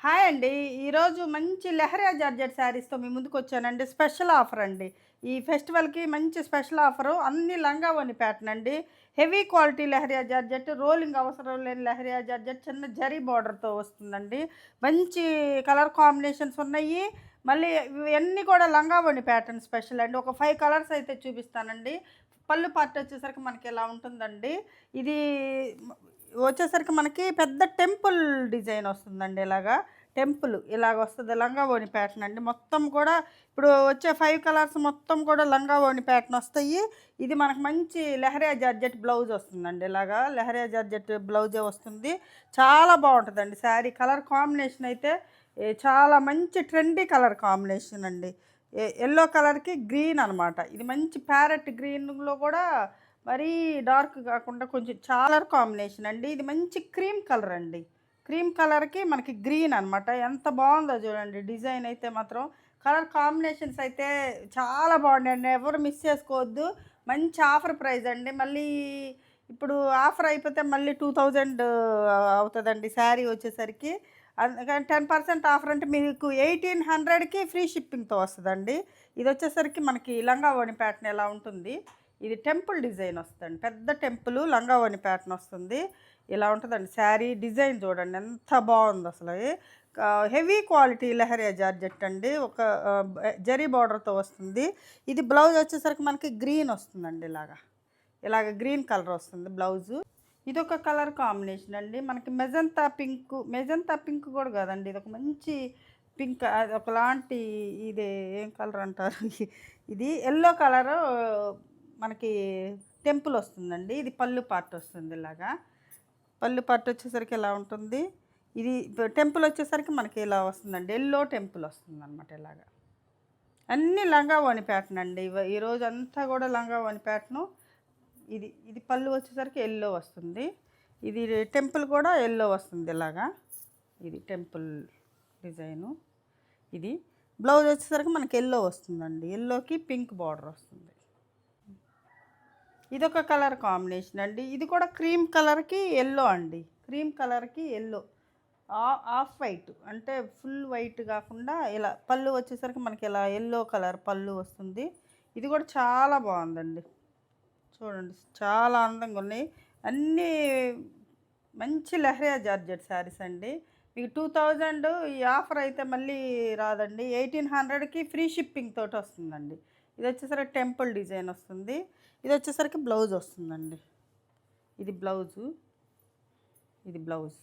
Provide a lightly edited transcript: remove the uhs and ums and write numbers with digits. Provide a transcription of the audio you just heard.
Hi అండి. ఈరోజు మంచి లెహరియా జార్జెట్ శారీస్‌తో మీ ముందుకొచ్చానండి. స్పెషల్ ఆఫర్ అండి. ఈ ఫెస్టివల్‌కి మంచి స్పెషల్ ఆఫరు. అన్ని లంగా ఓణి ప్యాటర్న్ అండి. Heavy quality lehariya georgette, rolling అవసరం లేని లెహరియా జార్జెట్ చిన్న జరీ బోర్డర్‌తో వస్తుందండి. మంచి కలర్ కాంబినేషన్స్ ఉన్నాయి. మళ్ళీ ఇవన్నీ కూడా లంగా ఓణి ప్యాటర్న్ స్పెషల్ అండి. ఒక 5 కలర్స్ అయితే చూపిస్తానండి. పళ్ళు పార్ట్ వచ్చేసరికి మనకి ఇలా ఉంటుందండి. ఇది వచ్చేసరికి మనకి పెద్ద టెంపుల్ డిజైన్ వస్తుందండి ఇలాగా. టెంపుల్ ఇలాగ వస్తది. లంగా ఓణి ప్యాటర్న్ అండి. మొత్తం కూడా ఇప్పుడు వచ్చే 5 కలర్స్ మొత్తం కూడా లంగా ఓణి ప్యాటర్న్ వస్తాయి. ఇది మనకు మంచి లెహరియా జార్జెట్ బ్లౌజ్ వస్తుందండి. ఇలాగా లెహరియా జార్జెట్ బ్లౌజే వస్తుంది. చాలా బావుంటదండి శారీ. కలర్ కాంబినేషన్ అయితే చాలా మంచి ట్రెండీ కలర్ కాంబినేషన్ అండి. యెల్లో కలర్‌కి గ్రీన్ అనమాట. ఇది మంచి ప్యారెట్ గ్రీన్‌లో కూడా మరీ డార్క్ గాకుండా కొంచెం చాలా కాంబినేషన్ అండి. ఇది మంచి క్రీమ్ కలర్ అండి. క్రీమ్ కలర్‌కి మనకి గ్రీన్ అనమాట. ఎంత బావుందో చూడండి. డిజైన్ అయితే మాత్రం కలర్ కాంబినేషన్స్ అయితే చాలా బాగున్నాయండి. ఎవరు మిస్ చేసుకోవద్దు. మంచి ఆఫర్ ప్రైస్ అండి. మళ్ళీ ఇప్పుడు ఆఫర్ అయిపోతే మళ్ళీ 2000 అవుతదండి శారీ వచ్చేసరికి. అందుకని 10% ఆఫర్ అంటే మీకు 1800కి ఫ్రీ షిప్పింగ్‌తో వస్తదండి. ఇదొచ్చేసరికి మనకి లంగా ఓణి ప్యాటర్న్ ఎలా ఉంటుంది. ఇది టెంపుల్ డిజైన్ వస్తదండి. పెద్ద టెంపుల్ లంగా ఓణి ప్యాటర్న్ వస్తుంది. ఇలా ఉంటదండి శారీ డిజైన్ చూడండి ఎంత బావుందసలు. హెవీ క్వాలిటీ లెహరియా జార్జెట్ అండి. ఒక జరీ బార్డర్‌తో వస్తుంది. ఇది బ్లౌజ్ వచ్చేసరికి మనకి గ్రీన్ వస్తుందండి ఇలాగ గ్రీన్ కలర్ వస్తుంది బ్లౌజు. ఇదొక కలర్ కాంబినేషన్ అండి. మనకి మెజంతా పింక్ కూడా కాదండి. ఇదొక మంచి పింక్ అది ఒకలాంటి ఇది ఏం కలర్ అంటారు? ఇది యెల్లో కలరు మనకి టెంపుల్ వస్తుందండి. ఇది పళ్ళు పార్ట్ వస్తుంది ఇలాగా. పళ్ళు పార్ట్ వచ్చేసరికి ఇలా ఉంటుంది. ఇది టెంపుల్ వచ్చేసరికి మనకి ఇలా వస్తుందండి. యెల్లో టెంపుల్ వస్తుందనమాట ఇలాగా. అన్నీ లంగా ఓణి ప్యాటర్న్ అండి. ఈరోజంతా కూడా లంగా ఓణి ప్యాటర్ను. ఇది పళ్ళు వచ్చేసరికి యెల్లో వస్తుంది. ఇది టెంపుల్ కూడా యెల్లో వస్తుంది ఇలాగా. ఇది టెంపుల్ డిజైను. ఇది బ్లౌజ్ వచ్చేసరికి మనకి యెల్లో వస్తుందండి. యెల్లోకి పింక్ బార్డర్ వస్తుంది. ఇదొక కలర్ కాంబినేషన్ అండి. ఇది కూడా క్రీమ్ కలర్‌కి యెల్లో అండి. క్రీమ్ కలర్‌కి యెల్లో. ఆఫ్ వైట్ అంటే ఫుల్ వైట్ కాకుండా ఇలా పళ్ళు వచ్చేసరికి మనకి ఇలా యెల్లో కలర్ పళ్ళు వస్తుంది. ఇది కూడా చాలా బాగుందండి. చూడండి చాలా అందంగా ఉన్నాయి. అన్నీ మంచి లెహరియా జార్జెట్ శారీస్ అండి. మీకు 2000 ఈ ఆఫర్ అయితే మళ్ళీ రాదండి. 1800కి ఫ్రీ షిప్పింగ్ తోటి వస్తుందండి. ఇది వచ్చేసరికి టెంపుల్ డిజైన్ వస్తుంది. ఇది వచ్చేసరికి బ్లౌజ్ వస్తుందండి. ఇది బ్లౌజు. ఇది బ్లౌజ్.